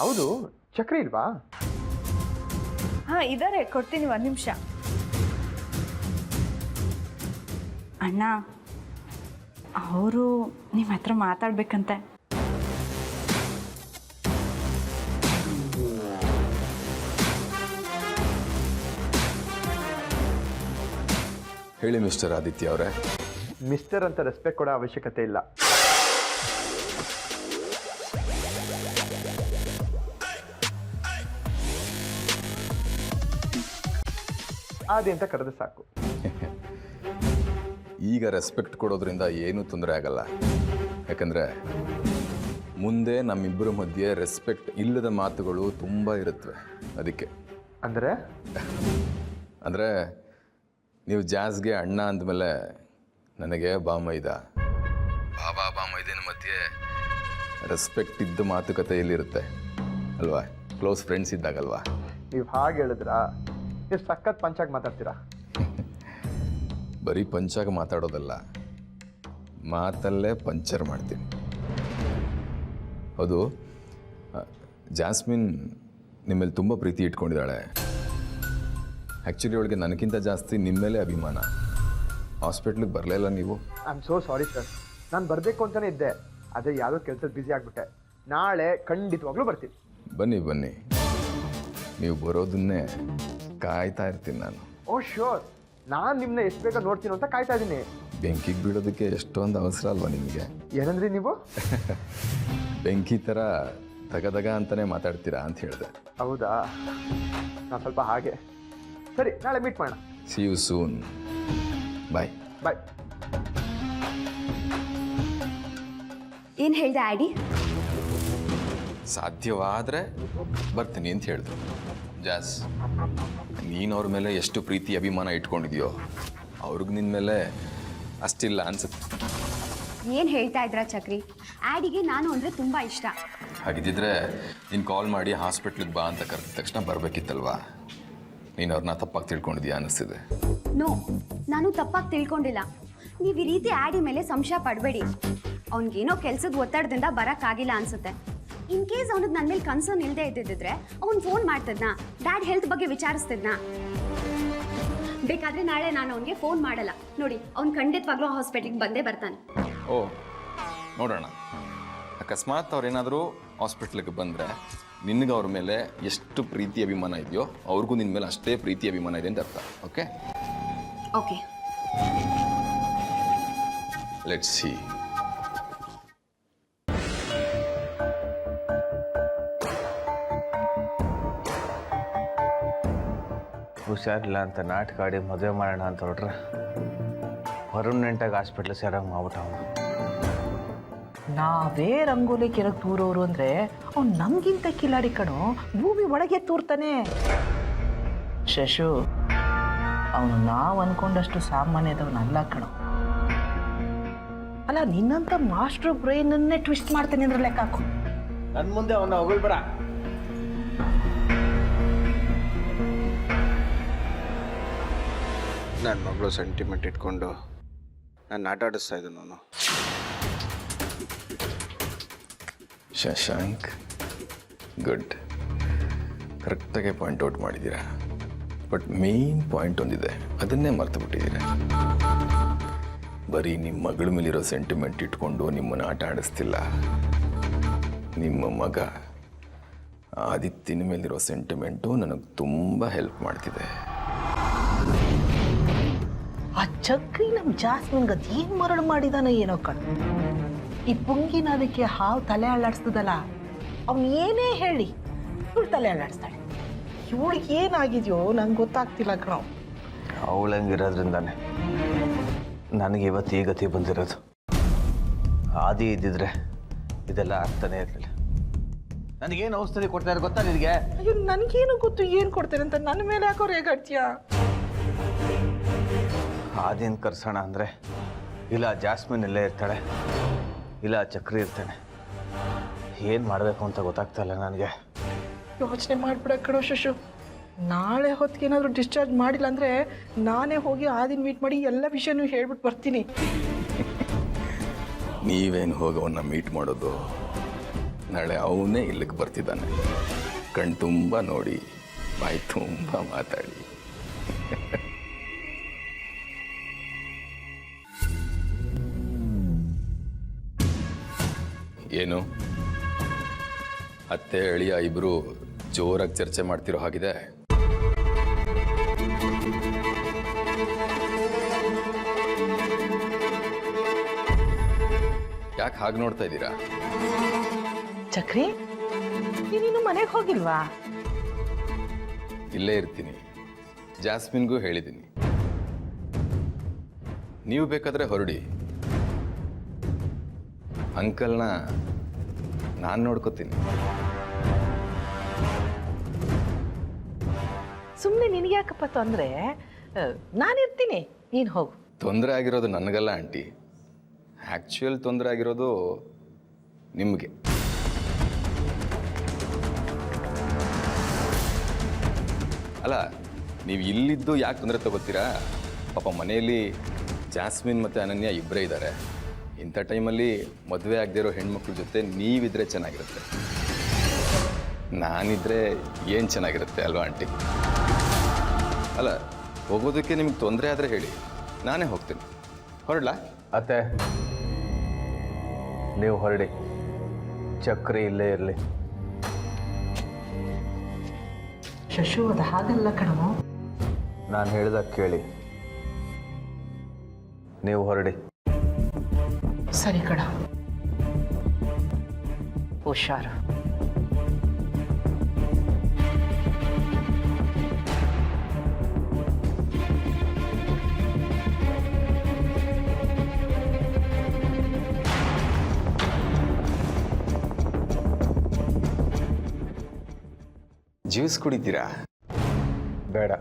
ಹೌದು, ಚಕ್ರಿ ಇಲ್ವಾ? ಹಾಂ ಇದ್ದಾರೆ, ಕೊಡ್ತೀನಿ, ಒಂದು ನಿಮಿಷ. ಅಣ್ಣ, ಅವರು ನಿಮ್ಮ ಹತ್ರ ಮಾತಾಡ್ಬೇಕಂತೆ. ಹೇಳಿ ಮಿಸ್ಟರ್ ಆದಿತ್ಯ ಅವರೇ. ಮಿಸ್ಟರ್ ಅಂತ ರೆಸ್ಪೆಕ್ಟ್ ಕೊಡೋ ಅವಶ್ಯಕತೆ ಇಲ್ಲ. ಆದಿ ಅಂತ ಕರೆದು ಸಾಕು. ಈಗ ರೆಸ್ಪೆಕ್ಟ್ ಕೊಡೋದ್ರಿಂದ ಏನೂ ತೊಂದರೆ ಆಗಲ್ಲ. ಯಾಕಂದರೆ ಮುಂದೆ ನಮ್ಮಿಬ್ಬರ ಮಧ್ಯೆ ರೆಸ್ಪೆಕ್ಟ್ ಇಲ್ಲದ ಮಾತುಗಳು ತುಂಬ ಇರುತ್ತವೆ. ಅದಕ್ಕೆ ಅಂದರೆ ನೀವು ಜಾಸ್ಗೆ ಅಣ್ಣ ಅಂದಮೇಲೆ ನನಗೆ ಬಾಮೈದ, ಬಾಮೈದನ ಮಧ್ಯೆ ರೆಸ್ಪೆಕ್ಟ್ ಇದ್ದ ಮಾತುಕತೆಯಲ್ಲಿರುತ್ತೆ ಅಲ್ವಾ? ಕ್ಲೋಸ್ ಫ್ರೆಂಡ್ಸ್ ಇದ್ದಾಗಲ್ವಾ? ನೀವು ಹಾಗೆ ಹೇಳಿದ್ರಾ? ನೀವು ಸಖತ್ ಪಂಚಾಗಿ ಮಾತಾಡ್ತೀರಾ. ಬರೀ ಪಂಚಾಗ ಮಾತಾಡೋದಲ್ಲ, ಮಾತಲ್ಲೇ ಪಂಚರ್ ಮಾಡ್ತೀನಿ. ಹೌದು, ಜಾಸ್ಮಿನ್ ನಿಮ್ಮಲ್ಲಿ ತುಂಬ ಪ್ರೀತಿ ಇಟ್ಕೊಂಡಿದ್ದಾಳೆ. ಆ್ಯಕ್ಚುಲಿ ಅವಳಿಗೆ ನನಗಿಂತ ಜಾಸ್ತಿ ನಿಮ್ಮ ಮೇಲೆ ಅಭಿಮಾನ. ಹಾಸ್ಪಿಟ್ಲಿಗೆ ಬರಲೇ ಇಲ್ಲ ನೀವು? I am so sorry sir. ನಾನು ಬರಬೇಕು ಅಂತಲೇ ಇದ್ದೆ, ಅದೇ ಯಾವುದೋ ಕೆಲಸದಲ್ಲಿ ಬ್ಯುಸಿ ಆಗಿಬಿಟ್ಟೆ. ನಾಳೆ ಖಂಡಿತವಾಗ್ಲೂ ಬರ್ತೀನಿ. ಬನ್ನಿ, ನೀವು ಬರೋದನ್ನೇ ಕಾಯ್ತಾ ಇರ್ತೀನಿ ನಾನು. ಓ ಶ್ಯೂರ್, ನಾನು ನಿಮ್ಮನ್ನ ಎಷ್ಟು ಬೇಗ ನೋಡ್ತೀನಿ ಅಂತ ಕಾಯ್ತಾ ಇದ್ದೀನಿ. ಬೆಂಕಿಗೆ ಬೀಳೋದಕ್ಕೆ ಎಷ್ಟೊಂದು ಅವಸರ ಅಲ್ವಾ ನಿಮಗೆ? ಏನಂದ್ರಿ ನೀವು? ಬೆಂಕಿ ಥರ ದಗದಗ ಅಂತಲೇ ಮಾತಾಡ್ತೀರಾ ಅಂತ ಹೇಳಿದೆ. ಹೌದಾ? ನಾನು ಸ್ವಲ್ಪ ಹಾಗೆ. ಸರಿ, ನಾಳೆ ಮೀಟ್ ಮಾಡೋಣ. See you soon. Bye. Bye. ಏನು ಹೇಳ್ದೆ ಆಡಿ? ಸಾಧ್ಯವಾದರೆ ಬರ್ತೀನಿ ಅಂತ ಹೇಳಿದ್ರು. ಜಾಸ್, ನೀನು ಅವ್ರ ಮೇಲೆ ಎಷ್ಟು ಪ್ರೀತಿ ಅಭಿಮಾನ ಇಟ್ಕೊಂಡಿದ್ಯೋ ಅವ್ರಿಗೆ ನಿನ್ನ ಮೇಲೆ ಅಷ್ಟಿಲ್ಲ ಅನ್ಸುತ್ತೆ. ಏನು ಹೇಳ್ತಾ ಇದ್ರ ಚಕ್ರಿ? ಆಡಿಗೆ ನಾನು ಅಂದರೆ ತುಂಬ ಇಷ್ಟ. ಹಾಗಿದ್ದಿದ್ರೆ ನೀನು ಕಾಲ್ ಮಾಡಿ ಹಾಸ್ಪಿಟ್ಲಿಗೆ ಬಾ ಅಂತ ಕರೆದ ತಕ್ಷಣ ಬರಬೇಕಿತ್ತಲ್ವಾ? ನೀನು ಅವ್ರನ್ನ ತಪ್ಪಾಗಿ ತಿಳ್ಕೊಂಡಿದ್ಯಾ ಅನ್ನಿಸ್ತಿದೆ. ನೋ, ನಾನು ತಪ್ಪಾಗಿ ತಿಳ್ಕೊಂಡಿಲ್ಲ. ನೀವು ಈ ರೀತಿ ಆಡಿ ಮೇಲೆ ಸಂಶಯ ಪಡಬೇಡಿ. ಅವ್ನಿಗೇನೋ ಕೆಲಸದ ಒತ್ತಡದಿಂದ ಬರೋಕ್ಕಾಗಿಲ್ಲ ಅನ್ಸುತ್ತೆ. ಇನ್ ಕೇಸ್ ಅವನಿಗೆ ನನ್ನ ಮೇಲೆ ಕನ್ಸರ್ನ್ ಇಲ್ಲದೆ ಇದ್ದಿದ್ರೆ ಅವ್ನು ಫೋನ್ ಮಾಡ್ತಿದ್ನಾ, ಡ್ಯಾಡ್ ಹೆಲ್ತ್ ಬಗ್ಗೆ ವಿಚಾರಿಸ್ತಿದ್ನಾ? ಬೇಕಾದರೆ ನಾಳೆ ನಾನು ಅವನಿಗೆ ಫೋನ್ ಮಾಡಲ್ಲ. ನೋಡಿ, ಅವ್ನು ಖಂಡಿತವಾಗ್ಲೂ ಹಾಸ್ಪಿಟ್ಲಿಗೆ ಬಂದೇ ಬರ್ತಾನೆ. ಓ, ನೋಡೋಣ. ಅಕಸ್ಮಾತ್ ಅವ್ರೇನಾದರೂ ಹಾಸ್ಪಿಟ್ಲಿಗೆ ಬಂದರೆ ನಿನಗೆ ಅವ್ರ ಮೇಲೆ ಎಷ್ಟು ಪ್ರೀತಿ ಅಭಿಮಾನ ಇದೆಯೋ ಅವ್ರಿಗೂ ನಿನ್ನ ಮೇಲೆ ಅಷ್ಟೇ ಪ್ರೀತಿ ಅಭಿಮಾನ ಇದೆ ಅಂತ ಅರ್ಥ. Okay okay, let's see. ಹುಷಾರಿಲ್ಲ ಅಂತ ನಾಟಕ ಆಡಿ ಮದುವೆ ಮಾಡೋಣ ಅಂತ ಹೊರಟ್ರೆ ಪರ್ಮನೆಂಟಾಗಿ ಹಾಸ್ಪಿಟ್ಲ್ ಸೇರಂಗೆ ಮಾಡ್ಬಿಟ್ಟ ಅವನು. ನಾವೇ ರಂಗೋಲಿ ಕೆಳಗೆ ತೂರೋರು ಅಂದರೆ ಅವ್ನು ನಮಗಿಂತ ಕಿಲಾಡಿ ಕಣೋ, ಭೂಮಿ ಒಳಗೆ ತೂರ್ತಾನೆ. ಶಶು, ಅವನು ನಾವು ಅಂದ್ಕೊಂಡಷ್ಟು ಸಾಮಾನ್ಯದವನಲ್ಲ ಕಣೋ. ಅಲ್ಲ, ನಿನ್ನಂಥ ಮಾಸ್ಟರ್ ಬ್ರೈನನ್ನೇ ಟ್ವಿಸ್ಟ್ ಮಾಡ್ತಾನೆ ಅಂದ್ರೆ ಲೆಕ್ಕ ಹಾಕು. ನನ್ನ ಮುಂದೆ ಅವನ ಹೊಗಳ್ಬೇಡ. ನನ್ನ ಮಗಳು ಸೆಂಟಿಮೆಂಟ್ ಇಟ್ಕೊಂಡು ನಾನು ಆಟ ಆಡಿಸ್ತಾ ಇದ್ದೆ ನಾನು. ಶಶಾಂಕ್, ಗುಡ್. ಕರೆಕ್ಟಾಗೆ ಪಾಯಿಂಟ್ ಔಟ್ ಮಾಡಿದ್ದೀರಾ. ಬಟ್ ಮೇನ್ ಪಾಯಿಂಟ್ ಒಂದಿದೆ, ಅದನ್ನೇ ಮರ್ತು ಬಿಟ್ಟಿದ್ದೀರಾ. ಬರೀ ನಿಮ್ಮ ಮಗಳ ಮೇಲಿರೋ ಸೆಂಟಿಮೆಂಟ್ ಇಟ್ಕೊಂಡು ನಿಮ್ಮನ್ನು ಆಟ ಆಡಿಸ್ತಿಲ್ಲ. ನಿಮ್ಮ ಮಗ ಆದಿತ್ಯನ ಮೇಲಿರೋ ಸೆಂಟಿಮೆಂಟು ನನಗೆ ತುಂಬ ಹೆಲ್ಪ್ ಮಾಡ್ತಿದೆ. ಆ ಚಕ್ರಿ ನಮ್ಮ ಜಾಸ್ಮಿನ್ಗೆ ಅದು ಏನು ಮರಳು ಮಾಡಿದಾನೋ ಏನೋ ಕಣ್. ಈ ಪುಂಗಿನ ಅದಕ್ಕೆ ಹಾವು ತಲೆ ಅಲ್ಲಾಡಿಸ್ತದಲ್ಲ, ಅವ್ನು ಏನೇ ಹೇಳಿ ಇವಳು ತಲೆ ಅಲ್ಲಾಡಿಸ್ತಾಳೆ. ಇವಳಿಗೆ ಏನಾಗಿದೆಯೋ ನಂಗೆ ಗೊತ್ತಾಗ್ತಿಲ್ಲ ಕಣೋ. ಅವಳಂಗಿರೋದ್ರಿಂದಾನೆ ನನಗೆ ಇವತ್ತು ಈ ಗತಿ ಬಂದಿರೋದು. ಆದಿ ಇದ್ದಿದ್ರೆ ಇದೆಲ್ಲ ಆಗ್ತಾನೆ ಇರಲಿಲ್ಲ. ನನಗೇನು ಔಷಧಿ ಕೊಡ್ತಾರೆ ಗೊತ್ತಾ ನಿನಗೆ? ಅಯ್ಯೋ, ನನಗೇನು ಗೊತ್ತು ಏನು ಕೊಡ್ತಾರೆ ಅಂತ. ನನ್ನ ಮೇಲೆ ಯಾಕೋ ರೇಗಾಡ್ತೀಯಾ? ಆದಿನ ಕರ್ಸೋಣ ಅಂದರೆ ಇಲ್ಲ ಜಾಸ್ಮಿನ್ ಇಲ್ಲೇ ಇರ್ತಾಳೆ, ಇಲ್ಲ ಚಕ್ರಿ ಇರ್ತಾನೆ. ಏನು ಮಾಡಬೇಕು ಅಂತ ಗೊತ್ತಾಗ್ತಾ ಇಲ್ಲ ನನಗೆ. ಯೋಚನೆ ಮಾಡ್ಬಿಡ ಕಣೋ ಶಶು. ನಾಳೆ ಹೊತ್ತಿಗೆ ಏನಾದರೂ ಡಿಸ್ಚಾರ್ಜ್ ಮಾಡಿಲ್ಲ ಅಂದರೆ ನಾನೇ ಹೋಗಿ ಆದಿನ ಮೀಟ್ ಮಾಡಿ ಎಲ್ಲ ವಿಷಯನೂ ಹೇಳ್ಬಿಟ್ಟು ಬರ್ತೀನಿ. ನೀವೇನು ಹೋಗಿ ಅವನ್ನ ಮೀಟ್ ಮಾಡೋದು? ನಾಳೆ ಅವನೇ ಇಲ್ಲಿಗೆ ಬರ್ತಿದ್ದಾನೆ. ಕಣ್ ತುಂಬ ನೋಡಿ, ಬಾಯಿ ತುಂಬ ಮಾತಾಡಿ. ಏನು ಅತ್ತೆ ಅಳಿಯ ಇಬ್ರು ಜೋರಾಗಿ ಚರ್ಚೆ ಮಾಡ್ತಿರೋ ಹಾಗಿದೆ. ಯಾಕೆ ಹಾಗೆ ನೋಡ್ತಾ ಇದ್ದೀರಾ? ಚಕ್ರಿ, ನೀನು ಮನೆಗೆ ಹೋಗಿಲ್ವಾ? ಇಲ್ಲೇ ಇರ್ತೀನಿ. ಜಾಸ್ಮಿನ್ಗೂ ಹೇಳಿದ್ದೀನಿ, ನೀವು ಬೇಕಾದ್ರೆ ಹೊರಡಿ, ಅಂಕಲ್ನ ನಾನು ನೋಡ್ಕೋತೀನಿ. ಸುಮ್ಮನೆ ನಿನಗೆ ಯಾಕಪ್ಪ ತೊಂದರೆ? ನಾನಿರ್ತೀನಿ, ನೀನು ಹೋಗು. ತೊಂದರೆ ಆಗಿರೋದು ನನಗಲ್ಲ ಆಂಟಿ, ಆ್ಯಕ್ಚುಯಲ್ ತೊಂದರೆ ಆಗಿರೋದು ನಿಮಗೆ. ಅಲ್ಲ, ನೀವು ಇಲ್ಲಿದ್ದು ಯಾಕೆ ತೊಂದರೆ ತಗೋತೀರಾ? ಪಾಪ ಮನೆಯಲ್ಲಿ ಜಾಸ್ಮಿನ್ ಮತ್ತು ಅನನ್ಯ ಇಬ್ಬರೇ ಇದ್ದಾರೆ. ಇಂಥ ಟೈಮಲ್ಲಿ ಮದುವೆ ಆಗದೆ ಇರೋ ಹೆಣ್ಮಕ್ಳ ಜೊತೆ ನೀವಿದ್ರೆ ಚೆನ್ನಾಗಿರುತ್ತೆ. ನಾನಿದ್ರೆ ಏನು ಚೆನ್ನಾಗಿರುತ್ತೆ ಅಲ್ವಾ ಆಂಟಿ? ಅಲ್ಲ, ಹೋಗೋದಕ್ಕೆ ನಿಮ್ಗೆ ತೊಂದರೆ ಆದರೆ ಹೇಳಿ, ನಾನೇ ಹೋಗ್ತೀನಿ. ಹೊರಡ್ಲಾ? ಅತ್ತೆ, ನೀವು ಹೊರಡಿ, ಚಕ್ರಿ ಇಲ್ಲೇ ಇರಲಿ. ಶಶು, ಅದು ಹಾಗಲ್ಲ ಕಣೋ. ನಾನು ಹೇಳಿದಾಗ ಕೇಳಿ, ನೀವು ಹೊರಡಿ. ಸರಿ ಕಣ, ಹುಷಾರು. ಜ್ಯೂಸ್ ಕುಡಿತೀರಾ? ಬೇಡ.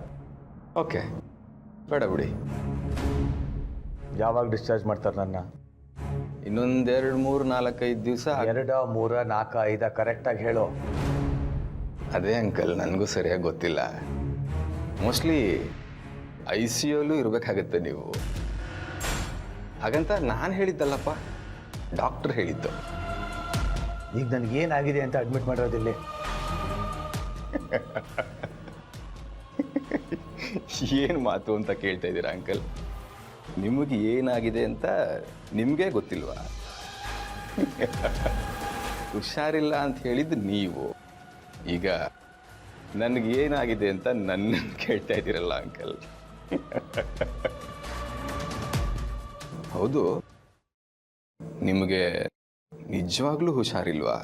ಓಕೆ, ಬೇಡ ಬಿಡಿ. ಯಾವಾಗ ಡಿಸ್ಚಾರ್ಜ್ ಮಾಡ್ತಾರೆ ನನ್ನ? ಇನ್ನೊಂದು 2, 3, 4, 5 ದಿವಸ. 2, 3, 4, 5 ಕರೆಕ್ಟಾಗಿ ಹೇಳು. ಅದೇ ಅಂಕಲ್, ನನಗೂ ಸರಿಯಾಗಿ ಗೊತ್ತಿಲ್ಲ. ಮೋಸ್ಟ್ಲಿ ICUಲೂ ಇರಬೇಕಾಗತ್ತೆ ನೀವು. ಹಾಗಂತ ನಾನು ಹೇಳಿದ್ದಲ್ಲಪ್ಪ, ಡಾಕ್ಟರ್ ಹೇಳಿದ್ದು. ಈಗ ನನಗೇನಾಗಿದೆ ಅಂತ ಅಡ್ಮಿಟ್ ಮಾಡಿರೋದಿಲ್ಲಿ. ಏನು ಮಾತು ಅಂತ ಕೇಳ್ತಾ ಇದ್ದೀರಾ ಅಂಕಲ್? ನಿಮಗೆ ಏನಾಗಿದೆ ಅಂತ ನಿಮಗೆ ಗೊತ್ತಿಲ್ವಾ? ಹುಷಾರಿಲ್ಲ ಅಂತ ಹೇಳಿದ್ದು ನೀವು, ಈಗ ನನಗೇನಾಗಿದೆ ಅಂತ ನನ್ನನ್ನು ಕೇಳ್ತಾ ಇದ್ದೀರಲ್ಲ ಅಂಕಲ್. ಹೌದು, ನಿಮಗೆ ನಿಜವಾಗ್ಲೂ ಹುಷಾರಿಲ್ವಾ?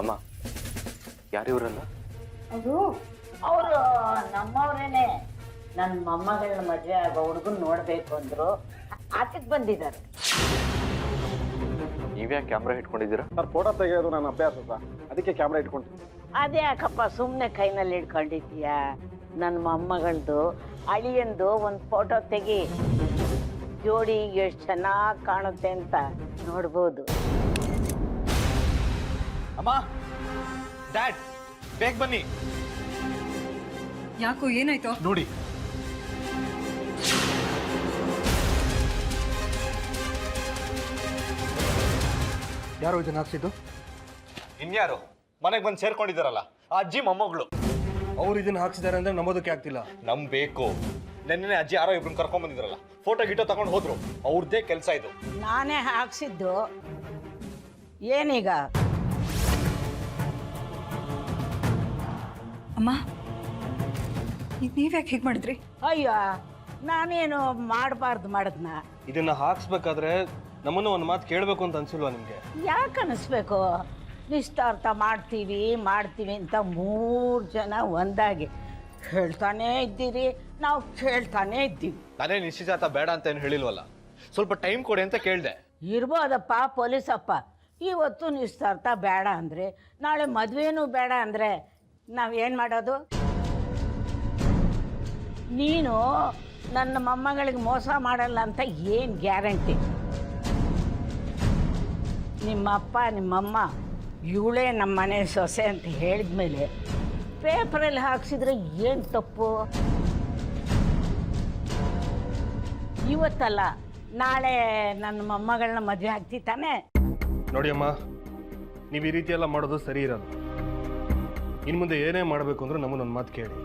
ಅಮ್ಮ, ಯಾರಿವರಲ್ಲ? ಅವರು ನಮ್ಮವ್ರೇನೆ. ನನ್ನ ಮೊಮ್ಮಗಳನ್ನ ಮದುವೆ ಆಗೋ ಹುಡುಗನ್ ನೋಡ್ಬೇಕು ಅಂದ್ರು, ಆಚೆಗೆ ಬಂದಿದ್ದಾರೆ. ನೀವ್ಯಾಕೆ ಕ್ಯಾಮ್ರಾ ಇಟ್ಕೊಂಡಿದ್ದೀರಾ? ಸರ್, ಫೋಟೋ ತೆಗೆಯೋದು ನನ್ನ ಅಭ್ಯಾಸ ಸರ್, ಅದಕ್ಕೆ ಕ್ಯಾಮ್ರಾ ಇಟ್ಕೊಂಡು. ಅದೇ ಯಾಕಪ್ಪ ಸುಮ್ಮನೆ ಕೈನಲ್ಲಿ ಹಿಡ್ಕೊಂಡಿದ್ದೀಯಾ? ನನ್ನ ಮೊಮ್ಮಗಳದು ಅಳಿಯಂದು ಒಂದು ಫೋಟೋ ತೆಗಿ, ಜೋಡಿ ಎಷ್ಟು ಚೆನ್ನಾಗಿ ಕಾಣುತ್ತೆ ಅಂತ ನೋಡ್ಬೋದು. ಅಮ್ಮ, ಡ್ಯಾಡ್, ಬೇಗ ಬನ್ನಿ. ಯಾಕೋ, ಏನಾಯ್ತು? ನೋಡಿ, ಯಾರು ಇದನ್ನ ಹಾಕ್ಸಿದ್ದು? ಇನ್ಯಾರು? ಮನೆಗೆ ಬಂದು ಸೇರ್ಕೊಂಡಿದ್ದಾರಲ್ಲ, ಆ ಅಜ್ಜಿ ಮೊಮ್ಮಗಳು. ಅವ್ರು ಇದನ್ನ ಹಾಕ್ಸಿದಾರೆ ಅಂದ್ರೆ ನಂಬೋದಕ್ಕೆ ಆಗ್ತಿಲ್ಲ. ನಂಬೇಕು. ನೆನ್ನೆ ಅಜ್ಜಿ ಯಾರೋ ಇಬ್ರನ್ನ ಕರ್ಕೊಂಡ್ ಬಂದಿದ್ರಲ್ಲ, ಫೋಟೋ ಗಿಟೋ ತಗೊಂಡು ಹೋದ್ರು. ಅವ್ರದ್ದೇ ಕೆಲಸ ಇದು. ನಾನೇ ಹಾಕ್ಸಿದ್ದು. ಏನೀಗ? ಅಮ್ಮ, ನೀವ್ಯಾಕೆ ಹೀಗೆ ಮಾಡಿದ್ರಿ? ಅಯ್ಯೋ, ನಾನೇನು ಮಾಡಬಾರ್ದು ಮಾಡಿದ್ನ. ಇದನ್ನ ಹಾಕ್ಸ್ಬೇಕಾದ್ರೆ ನಮ್ಮನ್ನು ಒಂದು ಮಾತು ಕೇಳಬೇಕು ಅಂತ ಅನ್ಸಿಲ್ವಾ ನಿಮಗೆ? ಯಾಕೆ ಅನಿಸ್ಬೇಕು? ನಿಶ್ಚಿತಾರ್ಥ ಮಾಡ್ತೀವಿ ಅಂತ 3 ಜನ ಒಂದಾಗಿ ಹೇಳ್ತಾನೇ ಇದ್ದೀರಿ, ನಾವು ಕೇಳ್ತಾನೇ ಇದ್ದೀವಿ. ನಾನೇ ನಿಶ್ಚಿತಾರ್ಥ ಬೇಡ ಅಂತ ಏನು ಹೇಳಿಲ್ವಲ್ಲ, ಸ್ವಲ್ಪ ಟೈಮ್ ಕೊಡಿ ಅಂತ ಕೇಳಿದೆ. ಇರ್ಬೋದಪ್ಪ ಪೊಲೀಸಪ್ಪ. ಇವತ್ತು ನಿಶ್ಚಿತಾರ್ಥ ಬೇಡ ಅಂದರೆ, ನಾಳೆ ಮದುವೆನೂ ಬೇಡ ಅಂದರೆ ನಾವೇನು ಮಾಡೋದು? ನೀನು ನನ್ನ ಮೊಮ್ಮಗಳಿಗೆ ಮೋಸ ಮಾಡಲ್ಲ ಅಂತ ಏನು ಗ್ಯಾರಂಟಿ? ನಿಮ್ಮಪ್ಪ ನಿಮ್ಮಮ್ಮ ಇವಳೇ ನಮ್ಮ ಮನೆ ಸೊಸೆ ಅಂತ ಹೇಳಿದ್ಮೇಲೆ ಪೇಪರಲ್ಲಿ ಹಾಕ್ಸಿದ್ರೆ ಏನು ತಪ್ಪು? ಇವತ್ತಲ್ಲ ನಾಳೆ ನನ್ನ ಮೊಮ್ಮಗಳನ್ನ ಮದುವೆ ಆಗ್ತಿ ತಾನೆ? ನೋಡಿ ಅಮ್ಮ, ನೀವು ಈ ರೀತಿ ಎಲ್ಲ ಮಾಡೋದು ಸರಿ ಇರಲ್ಲ. ಇನ್ನು ಮುಂದೆ ಏನೇ ಮಾಡಬೇಕು ಅಂದ್ರೂ ನಮ್ಮನ್ನೊಂದು ಮಾತು ಕೇಳಿ,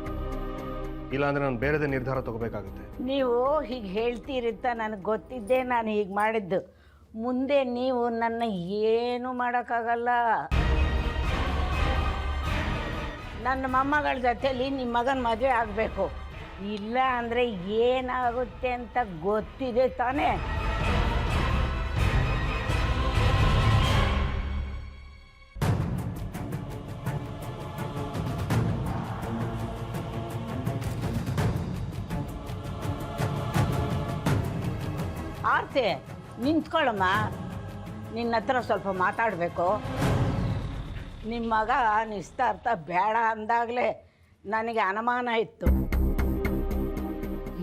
ಇಲ್ಲಾಂದ್ರೆ ನಾನು ಬೇರೆದೇ ನಿರ್ಧಾರ ತಗೋಬೇಕಾಗುತ್ತೆ. ನೀವು ಹೀಗೆ ಹೇಳ್ತೀರಂತ ನನಗೆ ಗೊತ್ತಿದ್ದೆ ನಾನು ಹೀಗೆ ಮಾಡಿದ್ದು. ಮುಂದೆ ನೀವು ನನ್ನ ಏನು ಮಾಡೋಕ್ಕಾಗಲ್ಲ. ನನ್ನ ಮೊಮ್ಮಗಳ ಜೊತೆಲಿ ನಿಮ್ಮ ಮಗನ ಮದುವೆ ಆಗಬೇಕು, ಇಲ್ಲ ಅಂದರೆ ಏನಾಗುತ್ತೆ ಅಂತ ಗೊತ್ತಿದೆ ತಾನೇ? ಆರ್ತಿ, ನಿಂತ್ಕೊಳ್ಳಮ್ಮ, ನಿನ್ನ ಹತ್ರ ಸ್ವಲ್ಪ ಮಾತಾಡಬೇಕು. ನಿಮ್ಮ ಮಗ ನಿಶ್ಚಿತಾರ್ಥ ಬೇಡ ಅಂದಾಗಲೇ ನನಗೆ ಅನುಮಾನ ಇತ್ತು,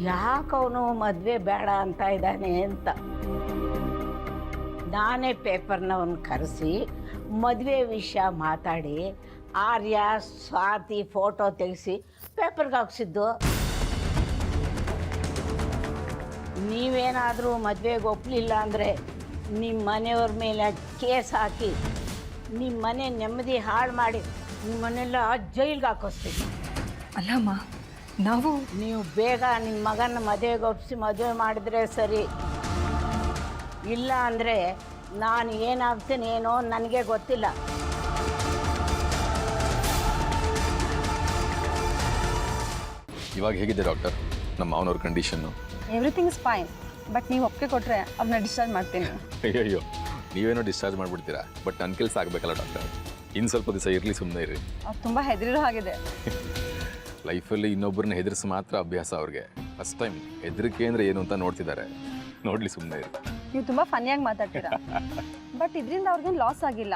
ಯಾಕವನು ಮದುವೆ ಬೇಡ ಅಂತ ಇದ್ದಾನೆ ಅಂತ. ನಾನೇ ಪೇಪರ್ನವನ್ನ ಕರೆಸಿ ಮದುವೆ ವಿಷಯ ಮಾತಾಡಿ ಆರ್ಯ ಸ್ವಾತಿ ಫೋಟೋ ತೆಗೆಸಿ ಪೇಪರ್ಗೆ ಹಾಕ್ಸಿದ್ದು. ನೀವೇನಾದರೂ ಮದುವೆಗೆ ಒಪ್ಪಲಿಲ್ಲ ಅಂದರೆ ನಿಮ್ಮ ಮನೆಯವ್ರ ಮೇಲೆ ಕೇಸ್ ಹಾಕಿ ನಿಮ್ಮ ಮನೆ ನೆಮ್ಮದಿ ಹಾಳು ಮಾಡಿ ನಿಮ್ಮನ್ನೆಲ್ಲ ಜೈಲ್ಗೆ ಹಾಕಿಸ್ತೀವಿ. ಅಲ್ಲಮ್ಮ, ನೀವು ಬೇಗ ನಿಮ್ಮ ಮಗನ ಮದುವೆಗೆ ಒಪ್ಪಿಸಿ ಮದುವೆ ಮಾಡಿದ್ರೆ ಸರಿ, ಇಲ್ಲ ಅಂದರೆ ನಾನು ಏನಾಗ್ತೀನಿ ಏನೋ ನನಗೆ ಗೊತ್ತಿಲ್ಲ. ಇವಾಗ ಹೇಗಿದೆ ಡಾಕ್ಟರ್ ನಮ್ಮ ಮಾವನವ್ರ condition? Everything is fine, but ನೀವು ಒಪ್ಪಿಗೆ ಕೊಟ್ಟರೆ ಅವ್ರನ್ನ ಡಿಸ್ಚಾರ್ಜ್ ಮಾಡ್ತೀನಿ. ಅಯ್ಯೋ, ನೀವೇನೋ ಡಿಸ್ಚಾರ್ಜ್ ಮಾಡಿಬಿಡ್ತೀರಾ, ಬಟ್ ನನ್ನ ಕೆಲಸ ಆಗಬೇಕಲ್ಲ ಡಾಕ್ಟರ್. ಇನ್ನು ಸ್ವಲ್ಪ ದಿವಸ ಇರಲಿ, ಸುಮ್ಮನೆ ಇರ್ರಿ. ಅವ್ರು ತುಂಬ ಹೆದರಿರೋ ಹಾಗಿದೆ. ಲೈಫಲ್ಲಿ ಇನ್ನೊಬ್ಬರನ್ನ ಹೆದರಿಸಿ ಮಾತ್ರ ಅಭ್ಯಾಸ ಅವ್ರಿಗೆ. ಫಸ್ಟ್ ಟೈಮ್ ಹೆದರಿಕೆ ಅಂದರೆ ಏನು ಅಂತ ನೋಡ್ತಿದ್ದಾರೆ, ನೋಡಲಿ, ಸುಮ್ಮನೆ ಇರಿ. ನೀವು ತುಂಬ ಫನ್ನಿಯಾಗಿ ಮಾತಾಡ್ತೀರಾ, ಬಟ್ ಇದರಿಂದ ಅವ್ರಿಗೇನು ಲಾಸ್ ಆಗಿಲ್ಲ.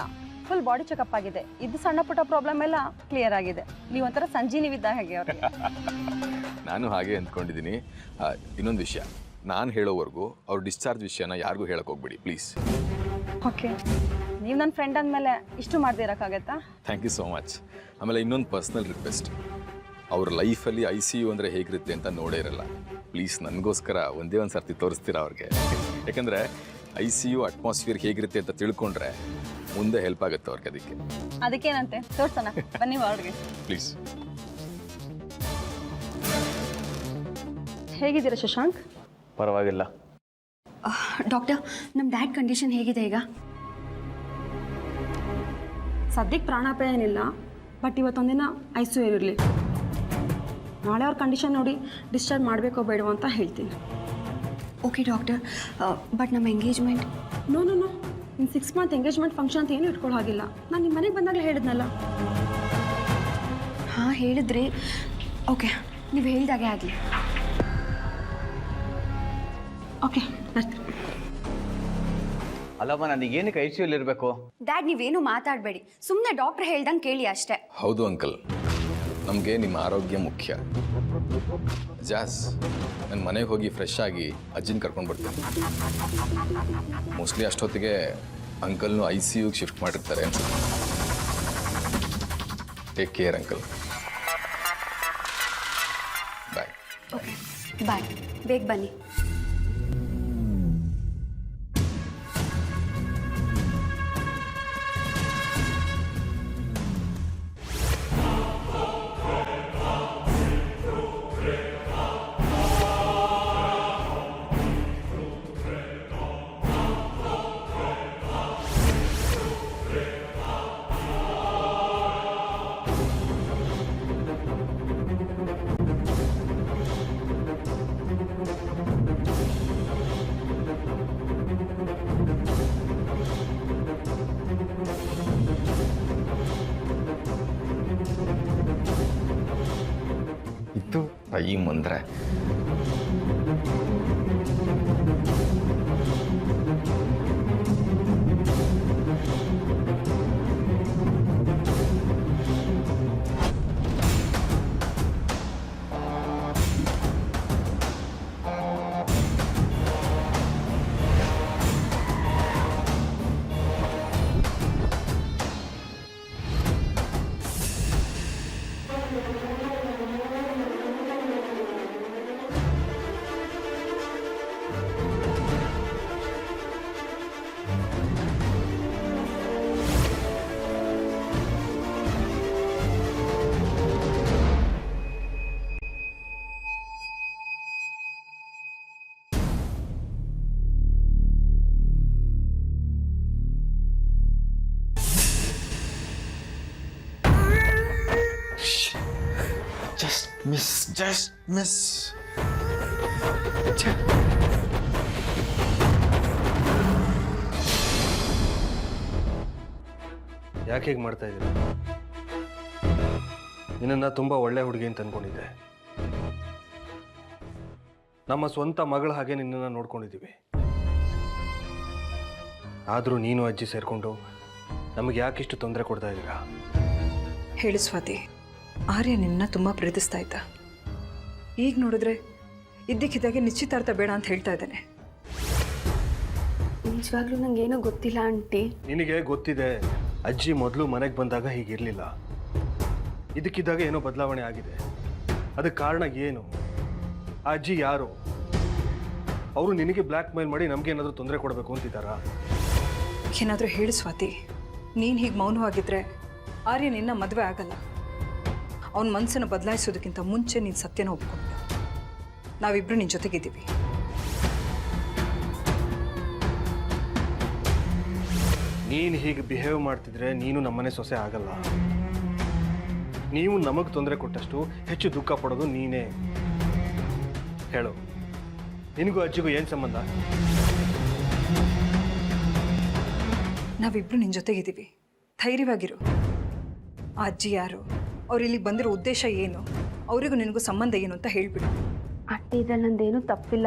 ಫುಲ್ ಬಾಡಿ ಚೆಕಪ್ ಆಗಿದೆ. ಇದು ಸಣ್ಣ ಪುಟ್ಟ ಪ್ರಾಬ್ಲಮ್ ಎಲ್ಲ ಕ್ಲಿಯರ್ ಆಗಿದೆ. ನೀವು ಒಂಥರ ಸಂಜೀವಿದ್ದ ಹಾಗೆ ಅವ್ರಿಗೆ. ನಾನು ಹಾಗೆ ಅಂದ್ಕೊಂಡಿದ್ದೀನಿ. ಇನ್ನೊಂದು ವಿಷಯ, ನಾನು ಹೇಳೋವರೆಗೂ ಅವ್ರ ಡಿಸ್ಚಾರ್ಜ್ ವಿಷಯನ ಯಾರಿಗೂ ಹೇಳಕ್ಕೆ ಹೋಗ್ಬೇಡಿ ಪ್ಲೀಸ್. ಓಕೆ, ನೀವು ನನ್ನ ಫ್ರೆಂಡ್ ಅಂದಮೇಲೆ ಇಷ್ಟು ಮಾಡದೇ ಇರೋಕ್ಕಾಗತ್ತಾ? Thank you so much. ಆಮೇಲೆ ಇನ್ನೊಂದು ಪರ್ಸ್ನಲ್ ರಿಕ್ವೆಸ್ಟ್, ಅವ್ರ ಲೈಫಲ್ಲಿ ICU ಅಂದರೆ ಹೇಗಿರುತ್ತೆ ಅಂತ ನೋಡೇ ಇರಲ್ಲ. ಪ್ಲೀಸ್ ನನಗೋಸ್ಕರ ಒಂದೇ ಒಂದು ಸರ್ತಿ ತೋರಿಸ್ತೀರಾ ಅವ್ರಿಗೆ? ಯಾಕಂದರೆ ICU ಅಟ್ಮಾಸ್ಫಿಯರ್ ಹೇಗಿರುತ್ತೆ ಅಂತ ತಿಳ್ಕೊಂಡ್ರೆ ಮುಂದೆ ಹೆಲ್ಪ್ ಆಗುತ್ತೆ ಅವ್ರಿಗೆ. ಅದಕ್ಕೇನಂತೆ, ತೋರ್ಸೋಣ ಬನ್ನಿ ಅವ್ರಿಗೆ. ಪ್ಲೀಸ್. ಹೇಗಿದ್ದೀರಾ ಶಶಾಂಕ್? ಪರವಾಗಿಲ್ಲ. ಡಾಕ್ಟರ್, ನಮ್ಮ ಡ್ಯಾಡ್ ಕಂಡೀಷನ್ ಹೇಗಿದೆ ಈಗ? ಸದ್ಯಕ್ಕೆ ಪ್ರಾಣಾಪಾಯ ಏನಿಲ್ಲ, ಬಟ್ ಇವತ್ತೊಂದಿನ ICU ಇರಲಿ. ನಾಳೆ ಅವ್ರ ಕಂಡೀಷನ್ ನೋಡಿ ಡಿಸ್ಚಾರ್ಜ್ ಮಾಡಬೇಕೋ ಬೇಡವೋ ಅಂತ ಹೇಳ್ತೀನಿ. ಓಕೆ ಡಾಕ್ಟರ್, ಬಟ್ ನಮ್ಮ ಎಂಗೇಜ್ಮೆಂಟ್? ನೋ ಇನ್ನು 6 ಮಂತ್ ಎಂಗೇಜ್ಮೆಂಟ್ ಫಂಕ್ಷನ್ ಅಂತ ಏನು ಇಟ್ಕೊಳ್ಳೋ ಹಾಗಿಲ್ಲ. ನಾನು ನಿಮ್ಮ ಮನೆಗೆ ಬಂದಾಗಲೇ ಹೇಳಿದ್ನಲ್ಲ. ಹಾಂ ಹೇಳಿದ್ರಿ. ಓಕೆ, ನೀವು ಹೇಳಿದಾಗೆ ಆಗಲಿ. ಓಕೆ, ಬರ್ತೀನಿ. ಅಲ್ಲಮ್ಮ, ನನಗೇನಕ್ಕೆ ICU ಇರಬೇಕು? ಡ್ಯಾಡ್, ನೀವೇನು ಮಾತಾಡಬೇಡಿ, ಸುಮ್ಮನೆ ಡಾಕ್ಟರ್ ಹೇಳ್ದಂಗೆ ಕೇಳಿ ಅಷ್ಟೇ. ಹೌದು ಅಂಕಲ್, ನಮಗೆ ನಿಮ್ಮ ಆರೋಗ್ಯ ಮುಖ್ಯ. ಜಾಸ್, ನನ್ನ ಮನೆಗೆ ಹೋಗಿ ಫ್ರೆಶ್ ಆಗಿ ಅಜ್ಜಿನ ಕರ್ಕೊಂಡು ಬರ್ತೀನಿ. ಮೋಸ್ಟ್ಲಿ ಅಷ್ಟೊತ್ತಿಗೆ ಅಂಕಲ್ನು ICUಗೆ ಶಿಫ್ಟ್ ಮಾಡಿರ್ತಾರೆ. Take care uncle. Bye. Okay bye, ಬೇಗ ಬನ್ನಿ. ಇದು ಟೈಮ್ ಅಂದರೆ ಜಸ್ಟ್ ಮಿಸ್. ಯಾಕೆ ಹೀಗೆ ಮಾಡ್ತಾ ಇದ್ದೀರಾ? ನಿನ್ನನ್ನು ತುಂಬ ಒಳ್ಳೆ ಹುಡುಗಿ ಅಂತ ಅಂದ್ಕೊಂಡಿದ್ದೆ. ನಮ್ಮ ಸ್ವಂತ ಮಗಳ ಹಾಗೆ ನಿನ್ನನ್ನು ನೋಡ್ಕೊಂಡಿದ್ದೀವಿ. ಆದರೂ ನೀನು ಅಜ್ಜಿ ಸೇರಿಕೊಂಡು ನಮಗೆ ಯಾಕಿಷ್ಟು ತೊಂದರೆ ಕೊಡ್ತಾ ಇದ್ದೀರಾ? ಹೇಳು ಸ್ವಾತಿ, ಆರ್ಯ ನಿನ್ನ ತುಂಬ ಪ್ರೀತಿಸ್ತಾ ಇದ್ದ. ಈಗ ನೋಡಿದ್ರೆ ಇದ್ದಕ್ಕಿದ್ದಾಗೆ ನಿಶ್ಚಿತಾರ್ಥ ಬೇಡ ಅಂತ ಹೇಳ್ತಾ ಇದ್ದಾನೆ. ನಿಜವಾಗ್ಲೂ ನಂಗೇನೋ ಗೊತ್ತಿಲ್ಲ ಆಂಟಿ. ನಿನಗೆ ಗೊತ್ತಿದೆ, ಅಜ್ಜಿ ಮೊದಲು ಮನೆಗೆ ಬಂದಾಗ ಹೀಗಿರಲಿಲ್ಲ. ಇದಕ್ಕಿದ್ದಾಗ ಏನೋ ಬದಲಾವಣೆ ಆಗಿದೆ. ಅದಕ್ಕೆ ಕಾರಣ ಏನು? ಆ ಅಜ್ಜಿ ಯಾರು? ಅವರು ನಿನಗೆ ಬ್ಲ್ಯಾಕ್ ಮೇಲ್ ಮಾಡಿ ನಮಗೇನಾದರೂ ತೊಂದರೆ ಕೊಡಬೇಕು ಅಂತಿದ್ದಾರಾ? ಏನಾದರೂ ಹೇಳು ಸ್ವಾತಿ. ನೀನು ಹೀಗೆ ಮೌನವಾಗಿದ್ದರೆ ಆರ್ಯ ನಿನ್ನ ಮದುವೆ ಆಗಲ್ಲ. ಅವನ ಮನಸ್ಸನ್ನು ಬದಲಾಯಿಸೋದಕ್ಕಿಂತ ಮುಂಚೆ ನೀನು ಸತ್ಯನ ಒಪ್ಕೊಂಡು ನಾವಿಬ್ಬರು ನಿನ್ನ ಜೊತೆಗಿದ್ದೀವಿ. ನೀನು ಹೀಗೆ ಬಿಹೇವ್ ಮಾಡ್ತಿದ್ರೆ ನೀನು ನಮ್ಮನೆ ಸೊಸೆ ಆಗಲ್ಲ. ನೀವು ನಮಗೆ ತೊಂದರೆ ಕೊಟ್ಟಷ್ಟು ಹೆಚ್ಚು ದುಃಖ ಪಡೋದು ನೀನೇ. ಹೇಳು, ನಿನಗೂ ಅಜ್ಜಿಗೂ ಏನು ಸಂಬಂಧ? ನಾವಿಬ್ಬರು ನಿನ್ನ ಜೊತೆಗಿದ್ದೀವಿ, ಧೈರ್ಯವಾಗಿರು. ಆ ಅಜ್ಜಿ ಯಾರು, ಅವ್ರು ಇಲ್ಲಿಗೆ ಬಂದಿರೋ ಉದ್ದೇಶ ಏನು, ಅವರಿಗೂ ನಿನಗೂ ಸಂಬಂಧ ಏನು ಅಂತ ಹೇಳಿಬಿಡು. ಆಂಟಿ, ಇದ್ರಲ್ಲಿ ನಂದೇನೂ ತಪ್ಪಿಲ್ಲ.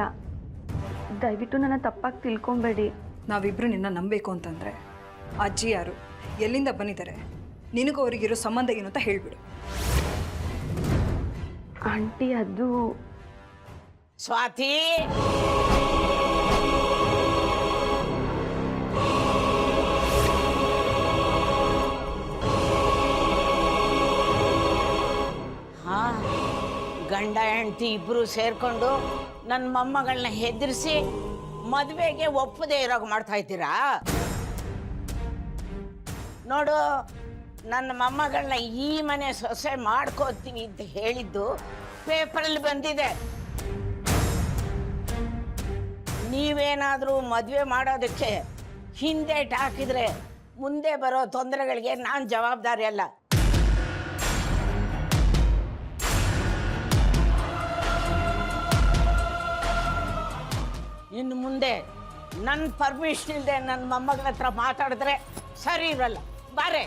ದಯವಿಟ್ಟು ನನ್ನ ತಪ್ಪಾಗಿ ತಿಳ್ಕೊಬೇಡಿ. ನಾವಿಬ್ಬರು ನಿನ್ನ ನಂಬಬೇಕು ಅಂತಂದರೆ ಆ ಅಜ್ಜಿ ಯಾರು, ಎಲ್ಲಿಂದ ಬಂದಿದ್ದಾರೆ, ನಿನಗೂ ಅವರಿಗಿರೋ ಸಂಬಂಧ ಏನು ಅಂತ ಹೇಳಿಬಿಡು. ಆಂಟಿ, ಅದು ಸ್ವಾತಿ, ಹಾ, ಗಂಡ ಹೆಂಡತಿ ಇಬ್ರು ಸೇರ್ಕೊಂಡು ನನ್ನ ಮೊಮ್ಮಗಳನ್ನ ಹೆದರಿಸಿ ಮದುವೆಗೆ ಒಪ್ಪದೆ ಇರೋಗ ಮಾಡ್ತಾ ಇದ್ದೀರಾ? ನೋಡು, ನನ್ನ ಮೊಮ್ಮಗಳನ್ನ ಈ ಮನೆ ಸೊಸೆ ಮಾಡ್ಕೋತೀನಿ ಅಂತ ಹೇಳಿದ್ದು ಪೇಪರಲ್ಲಿ ಬಂದಿದೆ. ನೀವೇನಾದರೂ ಮದುವೆ ಮಾಡೋದಕ್ಕೆ ಹಿಂದೇಟು ಹಾಕಿದ್ರೆ ಮುಂದೆ ಬರೋ ತೊಂದರೆಗಳಿಗೆ ನಾನು ಜವಾಬ್ದಾರಿ ಅಲ್ಲ. ಇನ್ನು ಮುಂದೆ ನನ್ನ ಪರ್ಮಿಷನ್ ಇಲ್ಲದೆ ನನ್ನ ಮೊಮ್ಮಗಳ ಹತ್ರ ಮಾತಾಡಿದ್ರೆ ಸರಿ ಇರಲ್ಲ. ಬಾರೆ.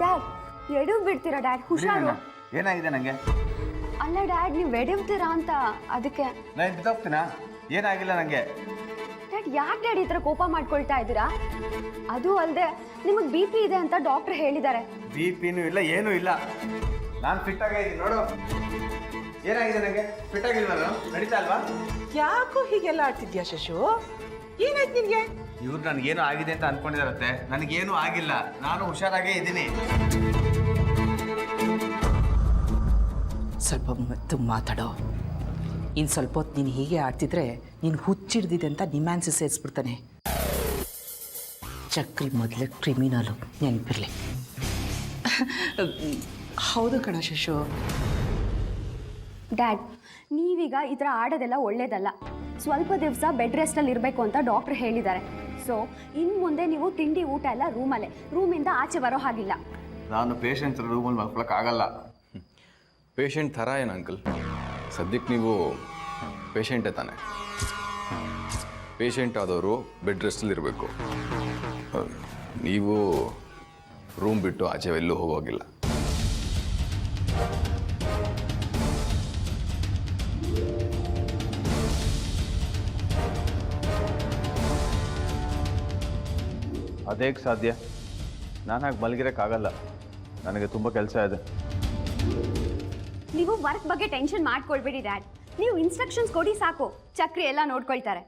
ಡ್ಯಾಡ್, ಎಡವು ಬಿಡ್ತೀರಾ ಡ್ಯಾಡ್? ಹುಷಾರು. ಏನಾಗಿದೆ ನನಗೆ? ಅಲ್ಲ ಡ್ಯಾಡ್, ನೀವು ಎಡವ್ತೀರಾ ಅಂತ ಅದಕ್ಕೆ. ನಾನು ಬಿದ್ದೋಗ್ತೀನಾ? ಏನಾಗಿಲ್ಲ ನನಗೆ. ಡ್ಯಾಡ್, ಯಾಕೆ ಡ್ಯಾಡ್ ಈ ಥರ ಕೋಪ ಮಾಡ್ಕೊಳ್ತಾ ಇದ್ದೀರಾ? ಅದು ಅಲ್ಲದೆ ನಿಮಗೆ BP ಇದೆ ಅಂತ ಡಾಕ್ಟರ್ ಹೇಳಿದ್ದಾರೆ. BP-ನೂ ಇಲ್ಲ, ಏನೂ ಇಲ್ಲ. ನಾನು ಫಿಟ್ ಆಗೇ ಇದ್ದೀನಿ ನೋಡು. ಏನಾಗಿದೆ ನನಗೆ? ಫಿಟ್ ಆಗಿಲ್ವಾ? ನಾನು ನಡೀತಾ ಅಲ್ವಾ? ಯಾಕೋ ಹೀಗೆಲ್ಲ ಆಡ್ತಿದ್ಯಾ ಶಶು? ಏನಾಯ್ತು ನಿನಗೆ? ಇವ್ರು ನನಗೇನು ಆಗಿದೆ ಅಂತ ಅನ್ಕೊಂಡಿದಾರತ್ತೆ. ನನಗೇನು ಆಗಿಲ್ಲ, ನಾನು ಹುಷಾರಾಗೇ ಇದ್ದೀನಿ. ಸ್ವಲ್ಪ ಮತ್ತು ಮಾತಾಡೋ. ಇನ್ನು ಸ್ವಲ್ಪ ಹೊತ್ತು ನೀನು ಹೀಗೆ ಆಡ್ತಿದ್ರೆ ನೀನು ಹುಚ್ಚಿಡ್ದಿದೆ ಅಂತ ನಿಮ್ಯಾನ್ಸಿ ಸೇರಿಸ್ಬಿಡ್ತಾನೆ. ಚಕ್ರಿ ಮೊದಲೇ ಕ್ರಿಮಿನಲು, ನೆನಪಿರಲಿ. ಹೌದು ಕಣ ಶಶು. ಡ್ಯಾಡ್, ನೀವೀಗ ಈ ಥರ ಆಡೋದೆಲ್ಲ ಒಳ್ಳೇದಲ್ಲ. ಸ್ವಲ್ಪ ದಿವಸ ಬೆಡ್ ರೆಸ್ಟಲ್ಲಿ ಇರಬೇಕು ಅಂತ ಡಾಕ್ಟರ್ ಹೇಳಿದ್ದಾರೆ. ಸೊ ಇನ್ನು ಮುಂದೆ ನೀವು ತಿಂಡಿ ಊಟ ಎಲ್ಲ ರೂಮಲ್ಲೇ, ರೂಮಿಂದ ಆಚೆ ಬರೋ ಹಾಗಿಲ್ಲ. ನಾನು ಪೇಷಂಟ್ ರೂಮಲ್ಲಿ ಮಲ್ಕೊಳಕ್ಕಾಗಲ್ಲ. ಪೇಷಂಟ್ ಥರ ಏನು ಅಂಕಲ್? ಸದ್ಯಕ್ಕೆ ನೀವು ಪೇಷಂಟೇ ತಾನೆ. ಪೇಷಂಟ್ ಆದವರು ಬೆಡ್ ರೆಸ್ಟಲ್ಲಿ ಇರಬೇಕು. ನೀವು ರೂಮ್ ಬಿಟ್ಟು ಆಚೆ ಎಲ್ಲೂ ಹೋಗೋಗಿಲ್ಲ. ಅದೇಗೆ ಸಾಧ್ಯ? ನಾನು ಹಾಗೆ ಮಲಗಿರೋಕ್ಕಾಗಲ್ಲ. ನನಗೆ ತುಂಬ ಕೆಲಸ ಇದೆ. ನೀವು ವರ್ಕ್ ಬಗ್ಗೆ ಟೆನ್ಷನ್ ಮಾಡ್ಕೊಳ್ಬೇಡಿ ಡ್ಯಾಡ್. ನೀವು ಇನ್ಸ್ಟ್ರಕ್ಷನ್ಸ್ ಕೊಡಿ ಸಾಕು, ಚಕ್ರಿ ಎಲ್ಲ ನೋಡ್ಕೊಳ್ತಾರೆ.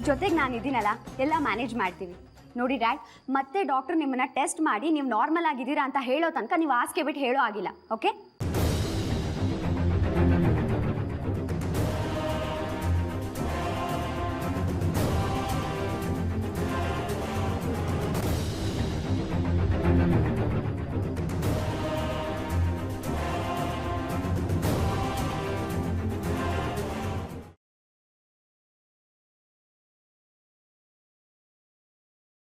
ಜೊತೆಗೆ ನಾನು ಇದ್ದೀನಲ್ಲ, ಎಲ್ಲ ಮ್ಯಾನೇಜ್ ಮಾಡ್ತೀವಿ. ನೋಡಿ ಡ್ಯಾಡ್, ಮತ್ತೆ ಡಾಕ್ಟರ್ ನಿಮ್ಮನ್ನ ಟೆಸ್ಟ್ ಮಾಡಿ ನೀವು ನಾರ್ಮಲ್ ಆಗಿದ್ದೀರಾ ಅಂತ ಹೇಳೋ ತನಕ ನೀವು ಹಾಸಿಗೆ ಬಿಟ್ಟು ಹೇಳೋ ಆಗಿಲ್ಲ. ಓಕೆ?